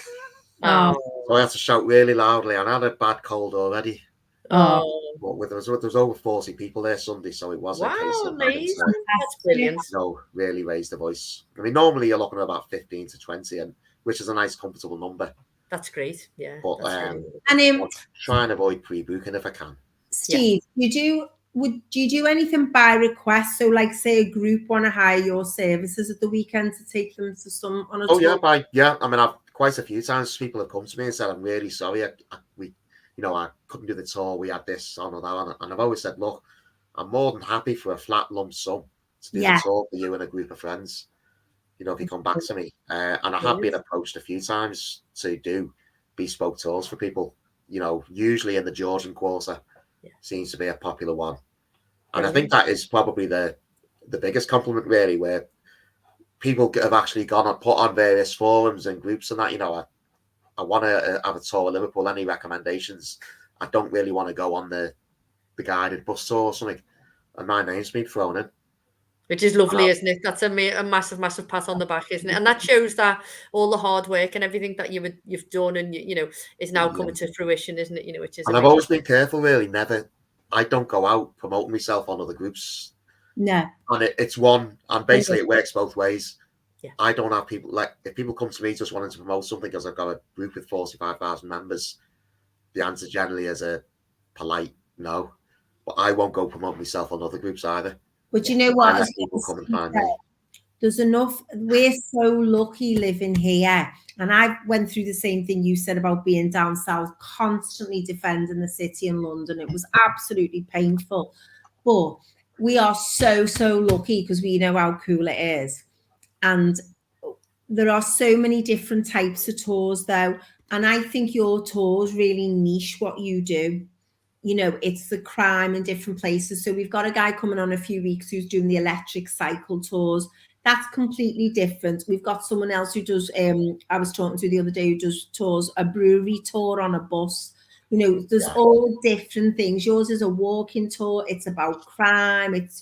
Oh. So I had to shout really loudly, and I had a bad cold already. Oh. But there was over 40 people there Sunday, so it was a case of amazing. That's brilliant. So really raised the voice. I mean, normally you're looking at about 15 to 20, and which is a nice, comfortable number. That's great. Yeah. But and try and avoid pre-booking if I can. Steve, do you do anything by request? So, like, say a group want to hire your services at the weekend to take them to some on a tour? I mean, I've quite a few times people have come to me and said, "I'm really sorry, I couldn't do the tour. We had this on or that," and I've always said, "Look, I'm more than happy for a flat lump sum to do the tour for you and a group of friends. If you come back to me." And I have been approached a few times to bespoke tours for people. Usually in the Georgian Quarter seems to be a popular one. And I think that is probably the biggest compliment, really, where people have actually gone and put on various forums and groups and that, I want to have a tour of Liverpool. Any recommendations? I don't really want to go on the guided bus tour or something. And my name's been thrown in. Which is lovely, isn't it? That's a massive, massive pat on the back, isn't it? And that shows that all the hard work and everything that you've done and is now coming to fruition, isn't it? Which is. And I've always been careful, really. I don't go out promoting myself on other groups. No. And it's one, and basically it works both ways. Yeah. I don't have people if people come to me just wanting to promote something because I've got a group with 45,000 members, the answer generally is a polite no. But I won't go promote myself on other groups either. But you know what? People come and find me. There's enough. We're so lucky living here. And I went through the same thing you said about being down south, constantly defending the city in London. It was absolutely painful. But we are so, so lucky because we know how cool it is. And there are so many different types of tours, though. And I think your tours really niche what you do. It's the crime in different places. So we've got a guy coming on a few weeks who's doing the electric cycle tours. That's completely different. We've got someone else who does, I was talking to the other day, who does tours, a brewery tour on a bus. There's all different things. Yours is a walking tour. It's about crime. It's,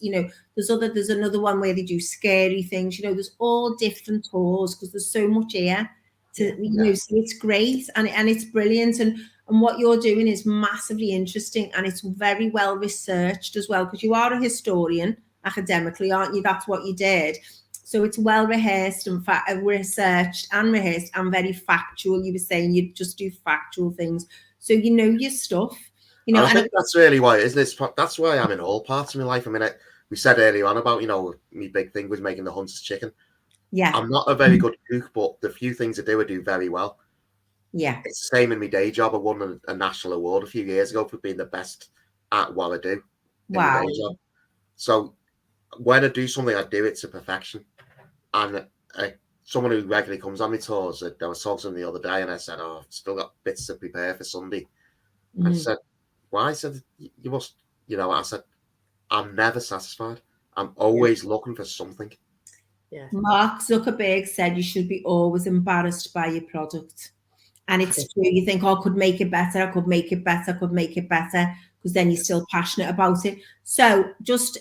there's another one where they do scary things. There's all different tours because there's so much here so it's great and it's brilliant. And what you're doing is massively interesting and it's very well researched as well because you are a historian academically, aren't you? That's what you did. So it's well rehearsed and researched and rehearsed and very factual. You were saying you just do factual things. So you know your stuff. I think that's really why, isn't it? That's why I'm in all parts of my life. I mean, we said earlier on about, my big thing was making the Hunter's chicken. Yeah. I'm not a very good cook, but the few things I do very well. Yeah. It's the same in my day job. I won a national award a few years ago for being the best at what I do. Wow. In my day job. So when I do something, I do it to perfection. And someone who regularly comes on my tours, I was talking to them the other day and I said, I've still got bits to prepare for Sunday. I said, why? I said, you must, I said, I'm never satisfied. I'm always looking for something. Yeah. Mark Zuckerberg said you should be always embarrassed by your product. And it's true. You think, I could make it better. I could make it better. I could make it better. Because then you're still passionate about it. So just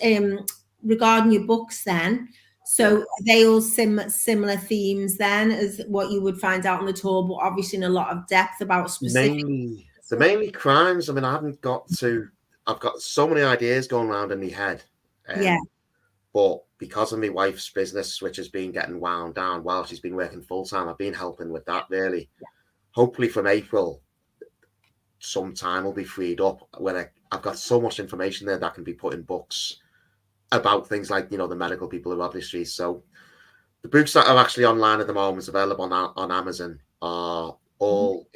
regarding your books then, so they all similar themes then as what you would find out on the tour, but obviously in a lot of depth about specific. Mainly crimes. I mean, I've got so many ideas going around in my head. But because of my wife's business, which has been getting wound down while she's been working full time, I've been helping with that really. Yeah. Hopefully from April, some time will be freed up when I've got so much information there that can be put in books about things like, the medical people who obviously. So the books that are actually online at the moment, available on Amazon, are all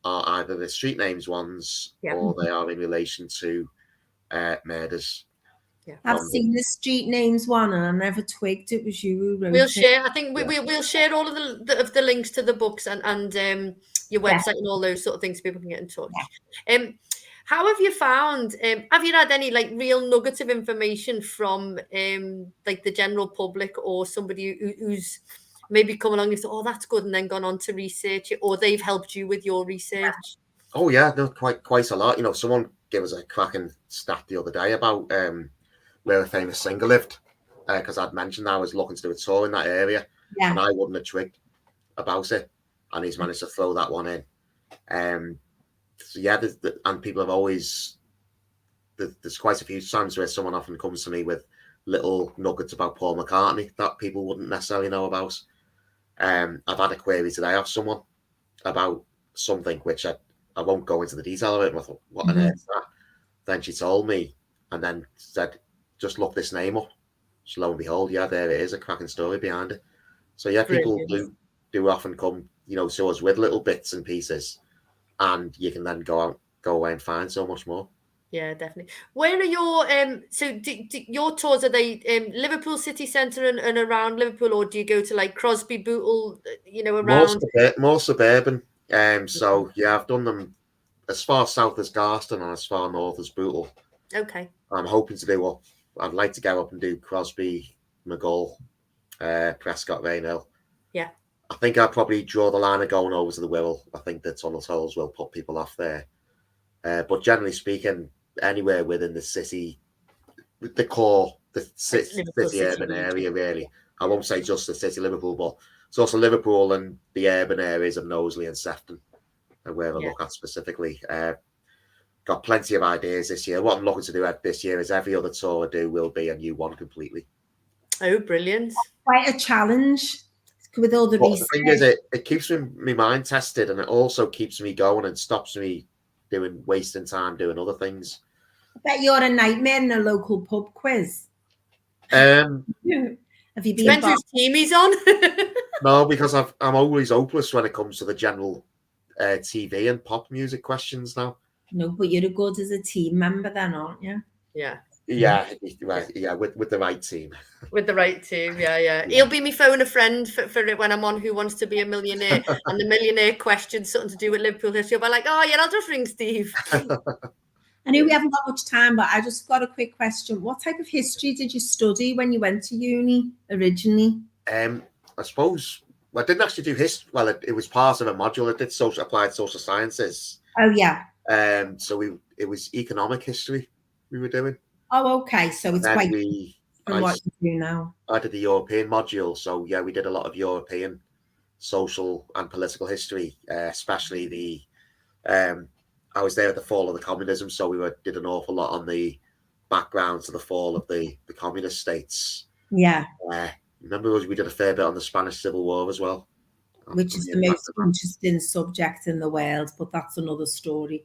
are either the street names ones or they are in relation to murders. Yeah. I've seen the street names one and I never twigged it was you who wrote we'll it. Share. I think we'll share all of the links to the books and your website and all those sort of things so people can get in touch. Yeah. How have you found? Have you had any real nuggets of information from the general public or somebody who's maybe come along and said, "Oh, that's good," and then gone on to research it, or they've helped you with your research? Oh yeah, no, quite a lot. Someone gave us a cracking stat the other day about where a famous singer lived, because I'd mentioned I was looking to do a tour in that area, and I wouldn't have twigged about it, and he's managed to throw that one in. So and people have always, there's quite a few times where someone often comes to me with little nuggets about Paul McCartney that people wouldn't necessarily know about. I've had a query today off someone about something which I won't go into the detail of it. I thought, what on earth is that? Then she told me and then said, just look this name up. So lo and behold, there it is, a cracking story behind it. So people do often come, to us with little bits and pieces, and you can then go away and find so much more. Yeah, definitely. Where are your so your tours, are they Liverpool city centre and around Liverpool, or do you go to Crosby, Bootle, around? More suburban. So yeah, I've done them as far south as Garston and as far north as Bootle. Okay. I'm hoping to do up. I'd like to go up and do Crosby, McGull, Prescott, Rainhill. Yeah. I think I'd probably draw the line of going over to the Wirral. I think the tunnel tolls will put people off there. But generally speaking, anywhere within the city, the core, the city urban area, really. I won't say just the city Liverpool, but it's also Liverpool and the urban areas of Knowsley and Sefton, and where I look at specifically. Got plenty of ideas this year. What I'm looking to do this year is every other tour I do will be a new one completely. Oh, brilliant. Quite a challenge with all the research. The thing is, it keeps my mind tested, and it also keeps me going and stops me wasting time doing other things. I bet you're a nightmare in a local pub quiz. Have you been? Depends whose team he's on. No, because I'm always hopeless when it comes to the general TV and pop music questions now. No, but you're good as a team member then, aren't you? Yeah. Yeah, with the right team. With the right team, yeah. He'll be me phone a friend for it when I'm on Who Wants to Be a Millionaire, and the millionaire question something to do with Liverpool history. I'll be like, oh yeah, I'll just ring Steve. I know we haven't got much time, but I just got a quick question. What type of history did you study when you went to uni originally? I suppose I didn't actually do history. Well, it was part of a module. I did applied social sciences. Oh yeah. So it was economic history we were doing. Oh, okay. So it's quite from what you do now. I did the European module, so yeah, we did a lot of European social and political history, especially the. I was there at the fall of the communism, so we did an awful lot on the background to the fall of the communist states. Yeah. Remember, we did a fair bit on the Spanish Civil War as well, which is the most interesting subject in the world, but that's another story.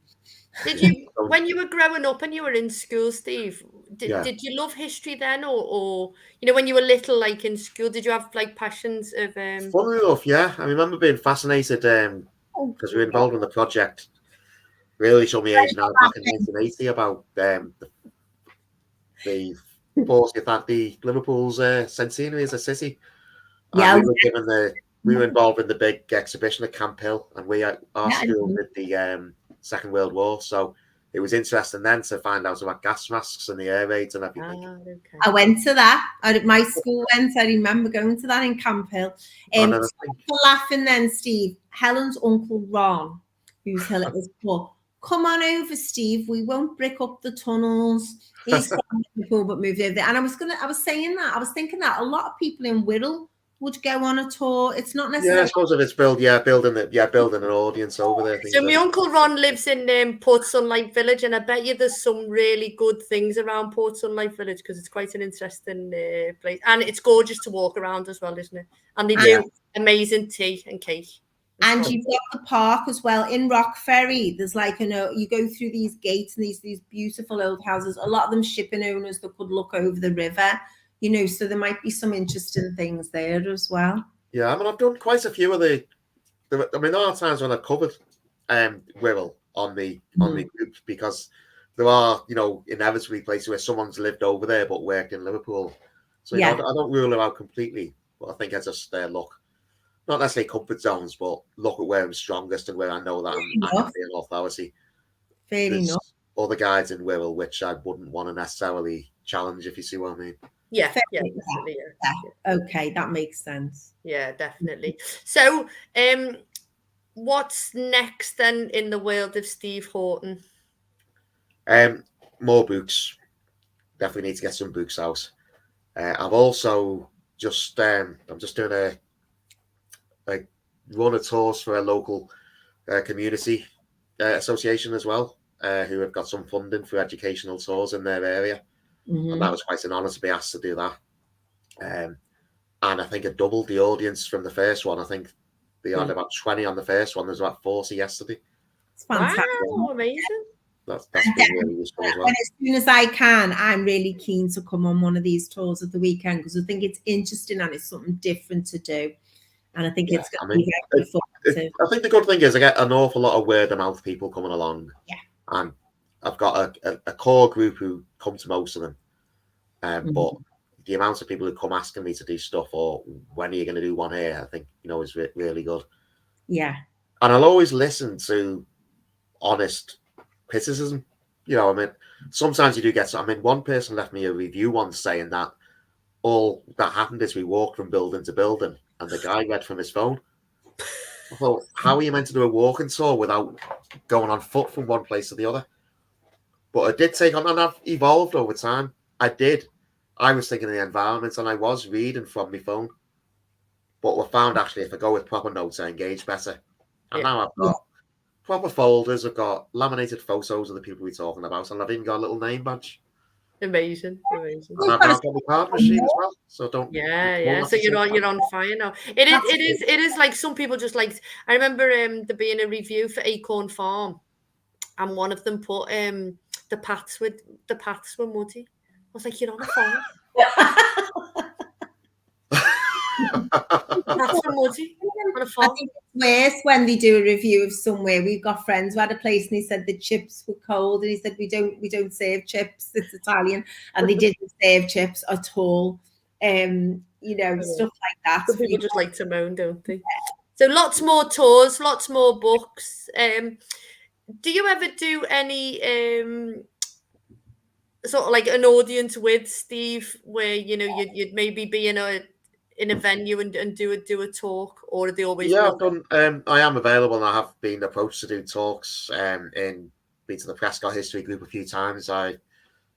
Did you, when you were growing up and you were in school, Steve, did you love history then, or when you were little, like in school, did you have like passions of? Funny enough, yeah, I remember being fascinated because we were involved in the project. Really showed me age now back in 1980 about the 40th, the Liverpool's centenary as a city. Yeah, we were involved in the big exhibition at Camp Hill, and our school did the Second World War, so it was interesting then to find out about gas masks and the air raids and everything. Okay. I went to that. My school went. I remember going to that in Camp Hill. Laughing then, Steve. Helen's uncle Ron, who's Helen's poor. Come on over, Steve. We won't brick up the tunnels. He's from Liverpool, but moved over there. And I was thinking that a lot of people in Wirral would go on a tour. It's not necessarily. Yeah, I suppose if it's building an audience over there. So my uncle Ron lives in Port Sunlight Village, and I bet you there's some really good things around Port Sunlight Village because it's quite an interesting place, and it's gorgeous to walk around as well, isn't it? And they do amazing tea and cake. And you've got the park as well in Rock Ferry. There's like you go through these gates and these beautiful old houses. A lot of them shipping owners that could look over the river. So there might be some interesting things there as well. Yeah, I mean, I've done quite a few of there are times when I've covered Wirral on the group because there are, inevitably places where someone's lived over there but worked in Liverpool. So I don't rule it out completely, but I think I just look, not necessarily comfort zones, but look at where I'm strongest and where I know that I'm going to be an authority. Fair enough. Other guides in Wirral, which I wouldn't want to necessarily challenge, if you see what I mean. Yeah, definitely. Yeah. Okay, that makes sense. Yeah, definitely. So, what's next then in the world of Steve Horton? More books. Definitely need to get some books out. I've also just I'm just doing a run of tours for a local community association as well, who have got some funding for educational tours in their area. Mm-hmm. And that was quite an honour to be asked to do that. And I think it doubled the audience from the first one. I think they had about 20 on the first one. There's about 40 yesterday. It's fantastic. Wow, amazing. That's been really useful as well. And as soon as I can, I'm really keen to come on one of these tours at the weekend because I think it's interesting and it's something different to do. And I think it's going to be very informative. I think the good thing is I get an awful lot of word of mouth people coming along. Yeah. And I've got a core group who come to most of them. But the amount of people who come asking me to do stuff or when are you going to do one here, I think, is really good. Yeah. And I'll always listen to honest criticism. You know, I mean, sometimes you do get. I mean, one person left me a review once saying that all that happened is we walked from building to building, and the guy read from his phone. I thought, how are you meant to do a walking tour without going on foot from one place to the other? But I did take on, and I've evolved over time. I did. I was thinking of the environment, and I was reading from my phone. But we found actually, if I go with proper notes, I engage better. And now I've got proper folders. I've got laminated photos of the people we're talking about, and I've even got a little name badge. Amazing. And I've now got my card machine as well. So don't. Yeah. So you're on fire now. It is like some people just like. I remember there being a review for Acorn Farm, and one of them put the paths were muddy. I was like, you're on a farm. Paths were muddy on a farm. I think it's worse when they do a review of somewhere. We've got friends who had a place, and he said the chips were cold, and he said we don't serve chips. It's Italian, and they didn't serve chips at all. Stuff like that. Some people just like to moan, don't they? So lots more tours, lots more books. Do you ever do any sort of like an audience with Steve, where you'd maybe be in a venue and do a talk, or are they always? Yeah, I've done. I am available, and I have been approached to do talks. Been to the Prescott History Group a few times. I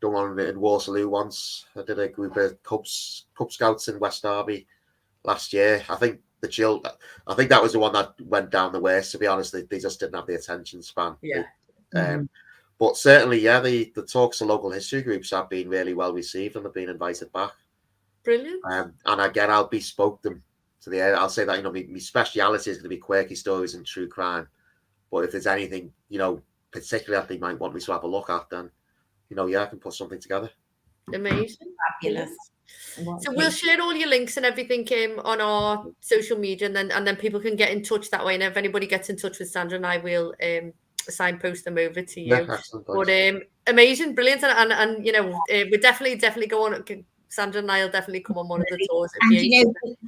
done one in Waterloo once. I did a group of Cub Scouts in West Derby last year. I think that was the one that went down the worst. To be honest, they just didn't have the attention span. Yeah. But certainly, yeah, the talks to local history groups have been really well received, and have been invited back. Brilliant. And again, I'll bespoke them to the area. I'll say that my speciality is going to be quirky stories and true crime. But if there's anything particularly that they might want me to have a look at, then I can put something together. Amazing. Fabulous. So we'll share all your links and everything on our social media, and then people can get in touch that way. And if anybody gets in touch with Sandra and I, will signpost them over to you. Yeah, but amazing, brilliant, and we definitely go on. Sandra and I will definitely come on one of the tours. And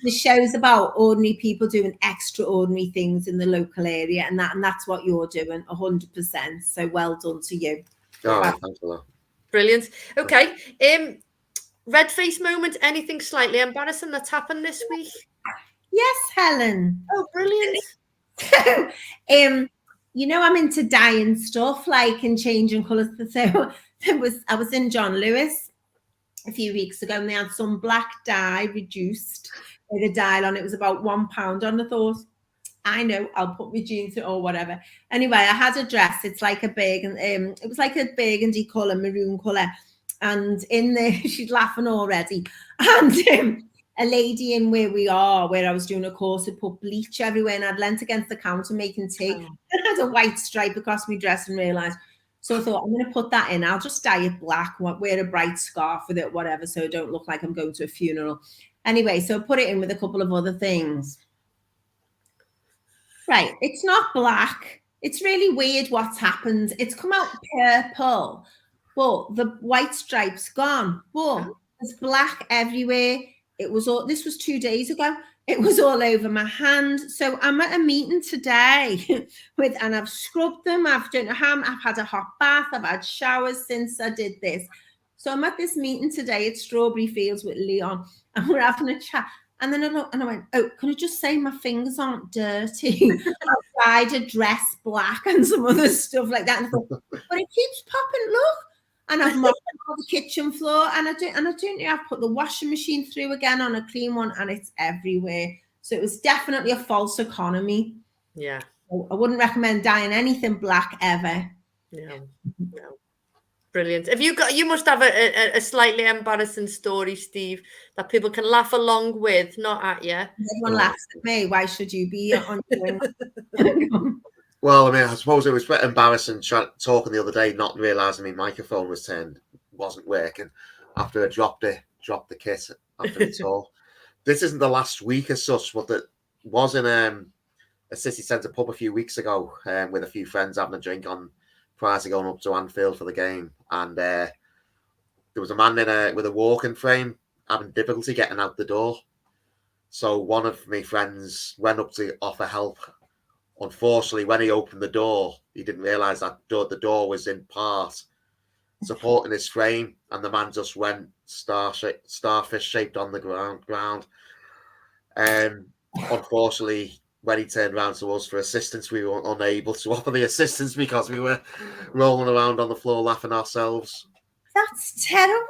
the show's about ordinary people doing extraordinary things in the local area, and that's what you're doing, 100%. So well done to you. Oh, thanks for that. Brilliant. Okay. Red face moment. Anything slightly embarrassing that's happened this week? Yes, Helen. Oh, brilliant. I'm into dyeing stuff, like, and changing colours. So I was in John Lewis a few weeks ago, and they had some black dye reduced with a dial on. It was about £1, and I thought, I know, I'll put my jeans in or whatever. Anyway, I had a dress. It's like a burgundy, it was like a burgundy colour, maroon colour, and in there, she's laughing already. And a lady in where I was doing a course, had put bleach everywhere, and I'd leant against the counter making tea. And I had a white stripe across my dress and realised. So I thought, I'm going to put that in. I'll just dye it black, wear a bright scarf with it, whatever, so I don't look like I'm going to a funeral. Anyway, so I put it in with a couple of other things. Right, it's not black. It's really weird what's happened. It's come out purple, but the white stripe's gone. But there's black everywhere. This was 2 days ago. It was all over my hand. So I'm at a meeting today and I've scrubbed them. I've had a hot bath. I've had showers since I did this. So I'm at this meeting today at Strawberry Fields with Leon, and we're having a chat. And then I looked and I went, oh, can I just say my fingers aren't dirty? I dyed a dress black and some other stuff like that. And I thought, but it keeps popping, look. And I've mopped all the kitchen floor, and I don't know, I've put the washing machine through again on a clean one, and it's everywhere. So it was definitely a false economy. Yeah. I wouldn't recommend dyeing anything black ever. No. Brilliant. You must have a slightly embarrassing story, Steve, that people can laugh along with, not at you. Everyone laughs at me. Why should you be on Well, I mean, I suppose it was quite embarrassing talking the other day, not realising my microphone wasn't working after I dropped the kit after the tour. This isn't the last week as such, but it was in a city centre pub a few weeks ago with a few friends having a drink prior to going up to Anfield for the game. And there was a man with a walking frame having difficulty getting out the door. So one of my friends went up to offer help unfortunately, when he opened the door, he didn't realise that the door was in part supporting his frame, and the man just went starfish shaped on the ground. Unfortunately, when he turned around to us for assistance, we were unable to offer the assistance because we were rolling around on the floor laughing ourselves. That's terrible.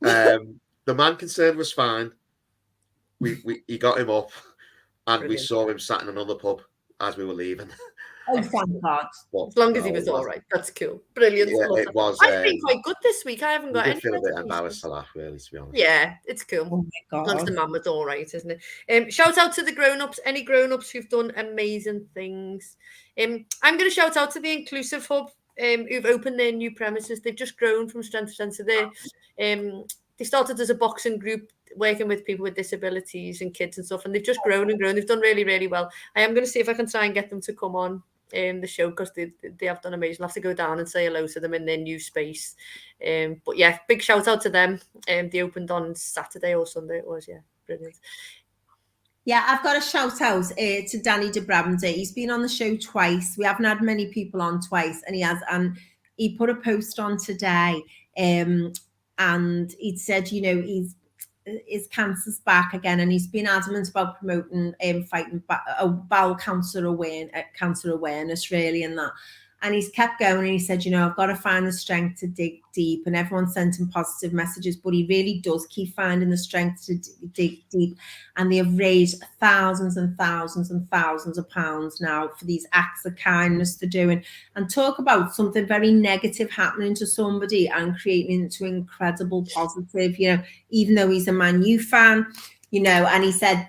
The man concerned was fine. He got him up, and Brilliant. we saw him sat in another pub as we were leaving. Oh, thank God. As long as he was all right. That's cool. Brilliant. Yeah, it was. I've been quite good this week. I haven't got I any. feel a bit embarrassed to laugh, really, to be honest. Yeah, it's cool. Oh my As long as the God. man was all right, isn't it? Shout out to the grown-ups, any grown-ups who've done amazing things. I'm going to shout out to the Inclusive Hub, who've opened their new premises. They've just grown from strength to strength. So they started as a boxing group working with people with disabilities and kids and stuff, and they've just grown and grown. They've done really, really well. I am going to see if I can try and get them to come on the show, because they have done amazing. I'll have to go down and say hello to them in their new space. But yeah, big shout out to them. They opened on Saturday or Sunday it was. Yeah, brilliant. Yeah, I've got a shout out to Danny de Brabander. He's been on the show twice. We haven't had many people on twice, and he put a post on today, and he said, his cancer's back again, and he's been adamant about promoting fighting bowel cancer awareness, really, and that. And he's kept going, and he said, I've got to find the strength to dig deep. And everyone sent him positive messages, but he really does keep finding the strength to dig deep. And they have raised thousands and thousands and thousands of pounds now for these acts of kindness they're doing. And talk about something very negative happening to somebody and creating it into incredible positive, even though he's a Man U fan, and he said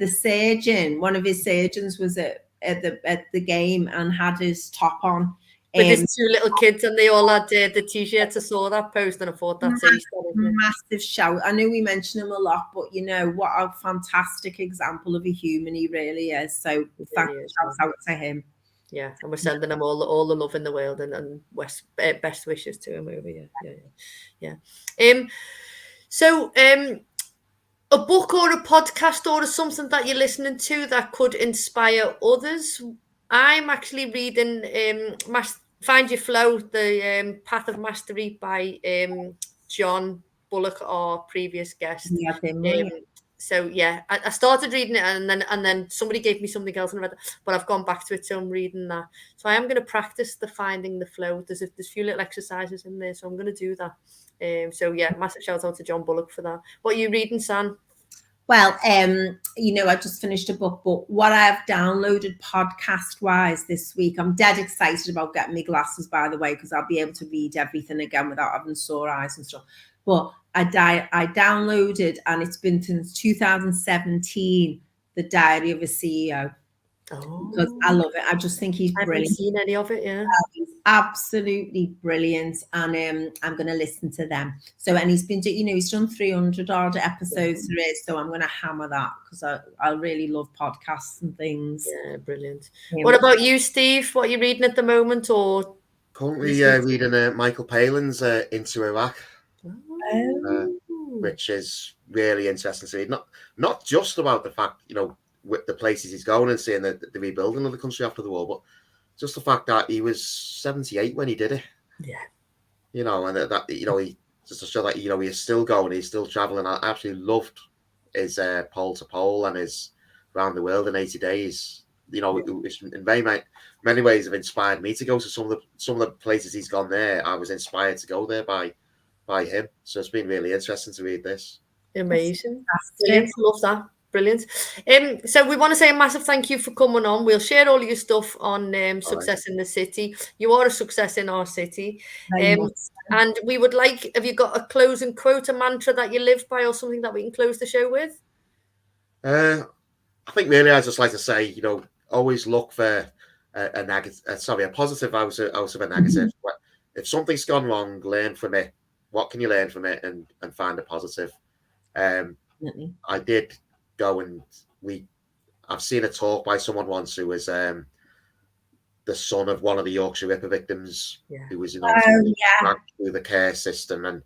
one of his surgeons was at the game and had his top on. With his two little kids, and they all had the t-shirts. I saw that post, and I thought that's massive shout. I know we mention him a lot, but what a fantastic example of a human he really is. So shout out to him. Yeah, and we're sending him all the love in the world, and best wishes to him over. Yeah. So a book or a podcast or something that you're listening to that could inspire others. I'm actually reading Find Your Flow, the Path of Mastery by John Bullock, our previous guest. Yeah, so yeah, I started reading it, and then somebody gave me something else, and I read it, but I've gone back to it, so I'm reading that. So I am going to practice the finding the flow. There's a few little exercises in there, so I'm going to do that. So yeah, massive shout out to John Bullock for that. What are you reading, Sam? Well, I just finished a book, but what I've downloaded podcast-wise this week, I'm dead excited about getting my glasses, by the way, because I'll be able to read everything again without having sore eyes and stuff. But I downloaded, and it's been since 2017, The Diary of a CEO. Oh, because I love it. I just think he's brilliant. I haven't seen any of it, yeah. He's absolutely brilliant, and I'm going to listen to them. So, and he's been, he's done 300 odd episodes there is. So I'm going to hammer that because I really love podcasts and things. Yeah, brilliant. What about you, Steve? What are you reading at the moment, or currently reading Michael Palin's Into Iraq, which is really interesting to read. Not just about the fact, with the places he's going and seeing the rebuilding of the country after the war, but just the fact that he was 78 when he did it. Yeah. And that he just to show that he is still going, he's still traveling. I absolutely loved his pole to pole and his around the world in 80 days. Which in many ways have inspired me to go to some of the places he's gone there. I was inspired to go there by him. So it's been really interesting to read this. Amazing. Brilliant. Love that. Brilliant. So we want to say a massive thank you for coming on. We'll share all your stuff on Success in the City. You are a success in our city. And we would like, have you got a closing quote, a mantra that you live by, or something that we can close the show with? I think really I'd just like to say, always look for a positive out of a negative. If something's gone wrong, learn from it. What can you learn from it, and find a positive? I did go and I've seen a talk by someone once who was the son of one of the Yorkshire Ripper victims, who was through the care system and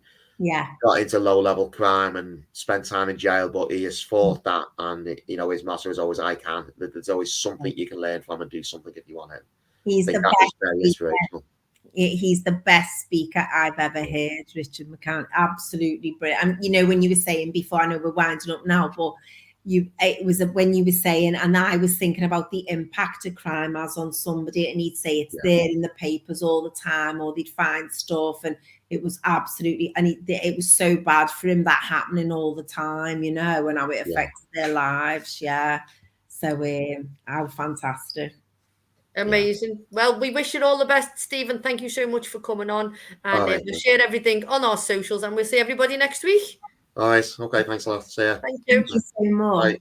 got into low-level crime and spent time in jail, but he has fought that, and his motto is always, I can. There's always something you can learn from and do something if you want it. He's I think the that is best very speaker. inspirational. He's the best speaker I've ever heard, Richard McCann. Absolutely brilliant. And you know, when you were saying before, I know we're winding up now, but it was when you were saying, and I was thinking about the impact of crime has on somebody, and he'd say it's there in the papers all the time, or they'd find stuff, and it was absolutely, and it was so bad for him that happening all the time, you know, and how it affects their lives. Yeah. So, how fantastic. Amazing. Well, we wish you all the best, Stephen. Thank you so much for coming on. And we'll share everything on our socials, and we'll see everybody next week. All right. Okay. Thanks a lot. See ya. Thank you. Thank you so much. Bye.